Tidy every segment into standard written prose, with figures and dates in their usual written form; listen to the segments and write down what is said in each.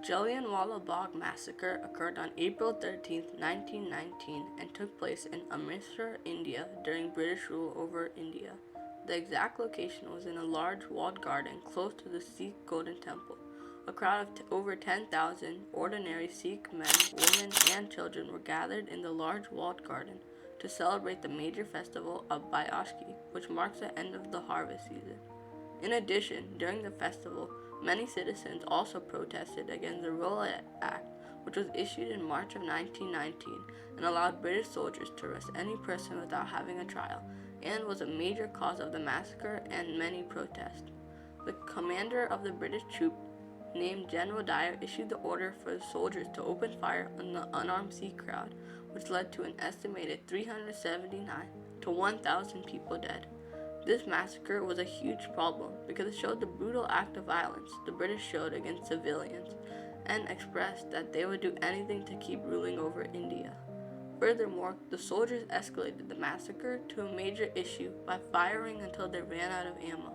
Jallianwalla Bagh massacre occurred on April 13, 1919 and took place in Amritsar, India during British rule over India. The exact location was in a large walled garden close to the Sikh Golden Temple. A crowd of over 10,000 ordinary Sikh men, women, and children were gathered in the large walled garden to celebrate the major festival of Baisakhi, which marks the end of the harvest season. In addition, during the festival, many citizens also protested against the Rowlatt Act, which was issued in March of 1919 and allowed British soldiers to arrest any person without having a trial, and was a major cause of the massacre and many protests. The commander of the British troop, named General Dyer, issued the order for the soldiers to open fire on the unarmed Sikh crowd, which led to an estimated 379 to 1,000 people dead. This massacre was a huge problem because it showed the brutal act of violence the British showed against civilians and expressed that they would do anything to keep ruling over India. Furthermore, the soldiers escalated the massacre to a major issue by firing until they ran out of ammo,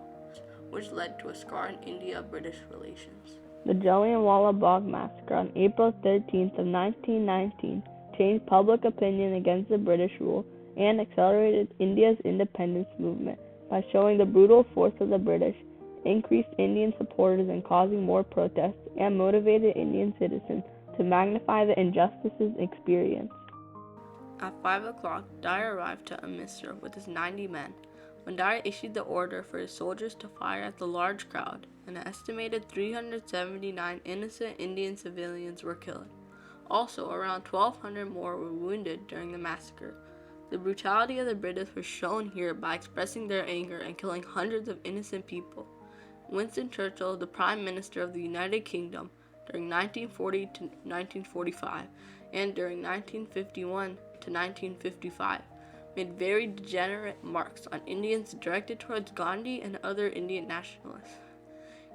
which led to a scar in India-British relations. The Jallianwalla Bagh massacre on April 13th of 1919 changed public opinion against the British rule and accelerated India's independence movement by showing the brutal force of the British, increased Indian supporters and causing more protests, and motivated Indian citizens to magnify the injustices experienced. At 5 o'clock, Dyer arrived to Amritsar with his 90 men. When Dyer issued the order for his soldiers to fire at the large crowd, an estimated 379 innocent Indian civilians were killed. Also, around 1,200 more were wounded during the massacre. The brutality of the British was shown here by expressing their anger and killing hundreds of innocent people. Winston Churchill, the Prime Minister of the United Kingdom during 1940 to 1945 and during 1951 to 1955, made very degenerate remarks on Indians directed towards Gandhi and other Indian nationalists.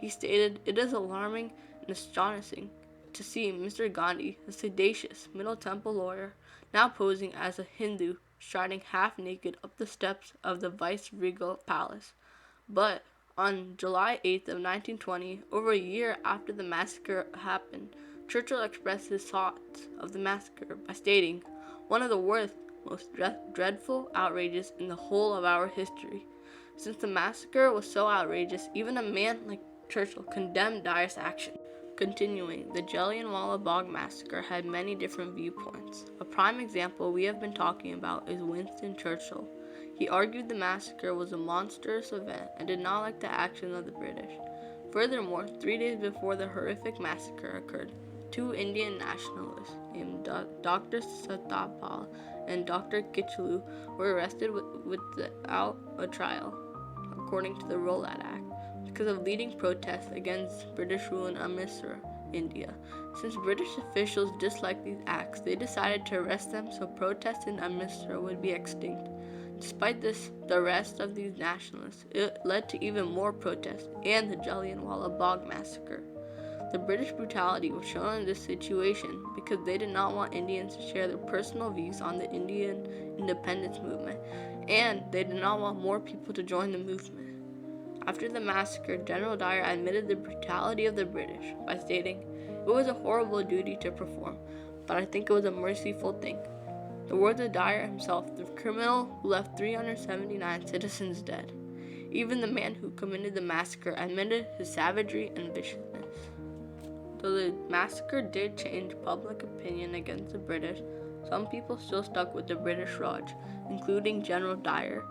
He stated, "It is alarming and astonishing to see Mr. Gandhi, a seditious Middle Temple lawyer, now posing as a Hindu, striding half-naked up the steps of the Viceregal Palace." But on July 8th of 1920, over a year after the massacre happened, Churchill expressed his thoughts of the massacre by stating, "One of the worst, most dreadful outrages in the whole of our history." Since the massacre was so outrageous, even a man like Churchill condemned Dyer's action. Continuing, the Jallianwalla Bagh massacre had many different viewpoints. A prime example we have been talking about is Winston Churchill. He argued the massacre was a monstrous event and did not like the action of the British. Furthermore, 3 days before the horrific massacre occurred, 2 Indian nationalists named Dr. Satyapal and Dr. Kichlu were arrested without a trial, according to the Rowlatt Act, because of leading protests against British rule in Amritsar, India. Since British officials disliked these acts, they decided to arrest them so protests in Amritsar would be extinct. Despite this, the arrest of these nationalists led to even more protests and the Jallianwalla Bagh massacre. The British brutality was shown in this situation because they did not want Indians to share their personal views on the Indian independence movement, and they did not want more people to join the movement. After the massacre, General Dyer admitted the brutality of the British by stating, "It was a horrible duty to perform, but I think it was a merciful thing." The words of Dyer himself, the criminal who left 379 citizens dead. Even the man who committed the massacre admitted his savagery and viciousness. Though the massacre did change public opinion against the British, some people still stuck with the British Raj, including General Dyer.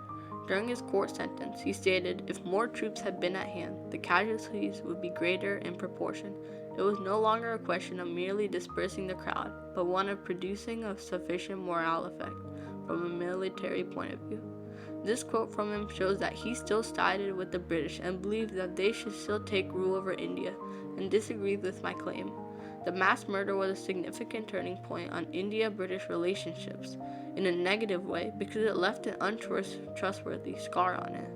During his court sentence, he stated, "If more troops had been at hand, the casualties would be greater in proportion. It was no longer a question of merely dispersing the crowd, but one of producing a sufficient morale effect from a military point of view." This quote from him shows that he still sided with the British and believed that they should still take rule over India, and disagreed with my claim. The mass murder was a significant turning point on India-British relationships in a negative way because it left an untrustworthy scar on it.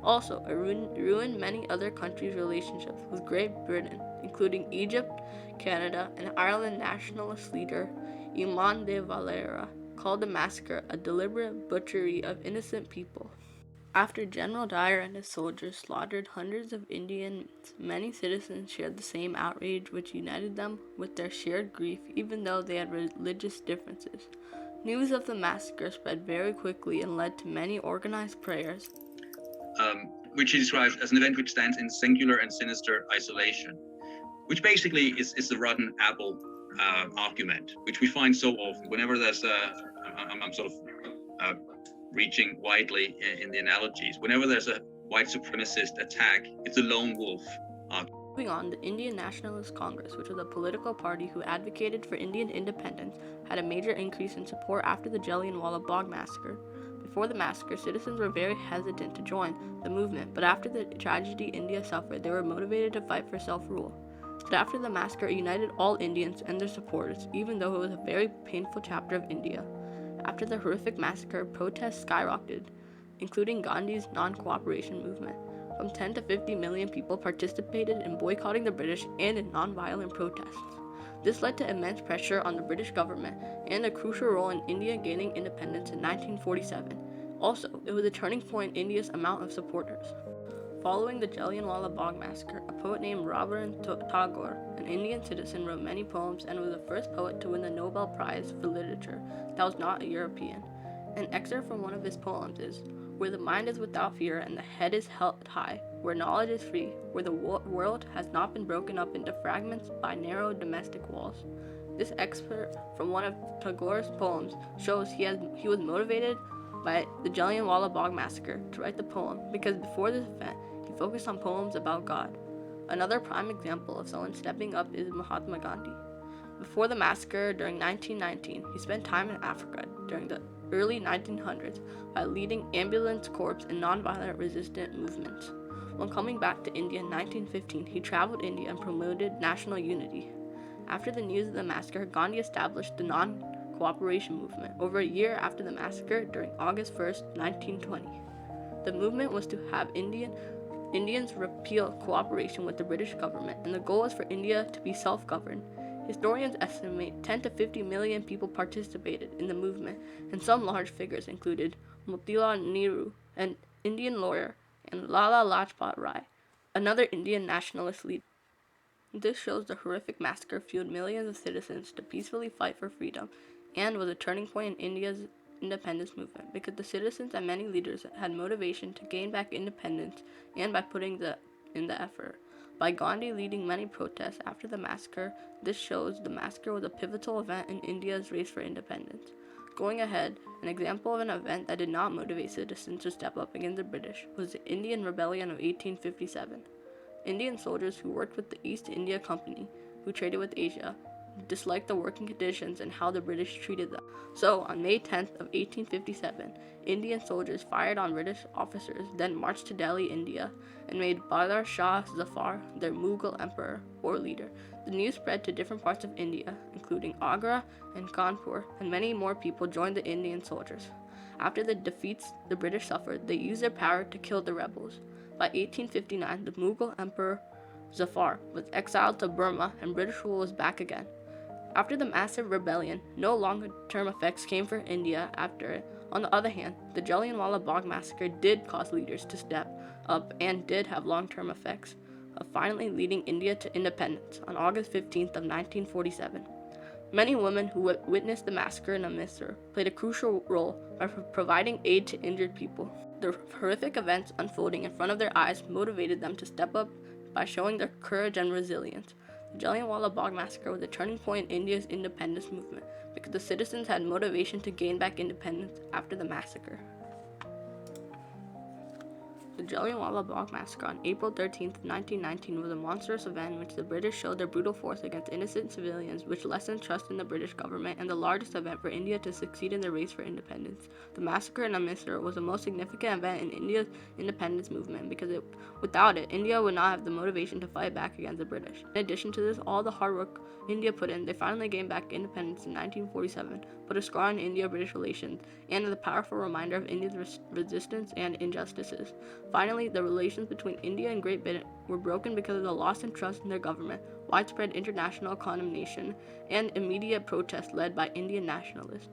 Also, it ruined many other countries' relationships with Great Britain, including Egypt, Canada, and Ireland. Nationalist leader Eamon de Valera called the massacre a deliberate butchery of innocent people. After General Dyer and his soldiers slaughtered hundreds of Indians, many citizens shared the same outrage which united them with their shared grief even though they had religious differences. News of the massacre spread very quickly and led to many organized prayers, which he describes as an event which stands in singular and sinister isolation, which basically is the rotten apple argument, which we find so often whenever there's I'm sort of reaching widely in the analogies. Whenever there's a white supremacist attack, it's a lone wolf. Moving on, the Indian Nationalist Congress, which was a political party who advocated for Indian independence, had a major increase in support after the Jallianwalla Bagh massacre. Before the massacre, citizens were very hesitant to join the movement, but after the tragedy India suffered, they were motivated to fight for self-rule. But after the massacre, it united all Indians and their supporters, even though it was a very painful chapter of India. After the horrific massacre, protests skyrocketed, including Gandhi's non-cooperation movement. From 10 to 50 million people participated in boycotting the British and in non-violent protests. This led to immense pressure on the British government and a crucial role in India gaining independence in 1947. Also, it was a turning point in India's amount of supporters. Following the Jallianwala Bagh massacre, a poet named Rabindranath Tagore, an Indian citizen, wrote many poems and was the first poet to win the Nobel Prize for Literature that was not a European. An excerpt from one of his poems is, "Where the mind is without fear and the head is held high, where knowledge is free, where the world has not been broken up into fragments by narrow domestic walls." This excerpt from one of Tagore's poems shows he was motivated by the Jallianwala Bagh massacre to write the poem because before this event, he focused on poems about God. Another prime example of someone stepping up is Mahatma Gandhi. Before the massacre during 1919, he spent time in Africa during the early 1900s by leading ambulance corps and nonviolent resistant movements. When coming back to India in 1915, he traveled India and promoted national unity. After the news of the massacre, Gandhi established the non-cooperation movement over a year after the massacre during August 1st, 1920. The movement was to have Indians repeal cooperation with the British government, and the goal was for India to be self-governed. Historians estimate 10 to 50 million people participated in the movement, and some large figures included Motilal Nehru, an Indian lawyer, and Lala Lajpat Rai, another Indian nationalist leader. This shows the horrific massacre fueled millions of citizens to peacefully fight for freedom and was a turning point in India's independence movement because the citizens and many leaders had motivation to gain back independence and by putting in the effort. By Gandhi leading many protests after the massacre, this shows the massacre was a pivotal event in India's race for independence. Going ahead, an example of an event that did not motivate citizens to step up against the British was the Indian Rebellion of 1857. Indian soldiers who worked with the East India Company, who traded with Asia, disliked the working conditions and how the British treated them. So, on May 10th of 1857, Indian soldiers fired on British officers, then marched to Delhi, India, and made Badar Shah Zafar their Mughal emperor or leader. The news spread to different parts of India, including Agra and Kanpur, and many more people joined the Indian soldiers. After the defeats the British suffered, they used their power to kill the rebels. By 1859, the Mughal emperor Zafar was exiled to Burma and British rule was back again. After the massive rebellion, no long-term effects came for India after it. On the other hand, the Jallianwala Bagh massacre did cause leaders to step up and did have long-term effects of finally leading India to independence on August 15th of 1947. Many women who witnessed the massacre in Amritsar played a crucial role by providing aid to injured people. The horrific events unfolding in front of their eyes motivated them to step up by showing their courage and resilience. The Jallianwala Bagh massacre was a turning point in India's independence movement because the citizens had motivation to gain back independence after the massacre. The Jallianwala Bagh massacre on April 13, 1919 was a monstrous event in which the British showed their brutal force against innocent civilians, which lessened trust in the British government and the largest event for India to succeed in the race for independence. The massacre in Amritsar was the most significant event in India's independence movement because without it, India would not have the motivation to fight back against the British. In addition to this, all the hard work India put in, they finally gained back independence in 1947, put a scar on India-British relations, and is a powerful reminder of India's resistance and injustices. Finally, the relations between India and Great Britain were broken because of the loss in trust in their government, widespread international condemnation, and immediate protest led by Indian nationalists.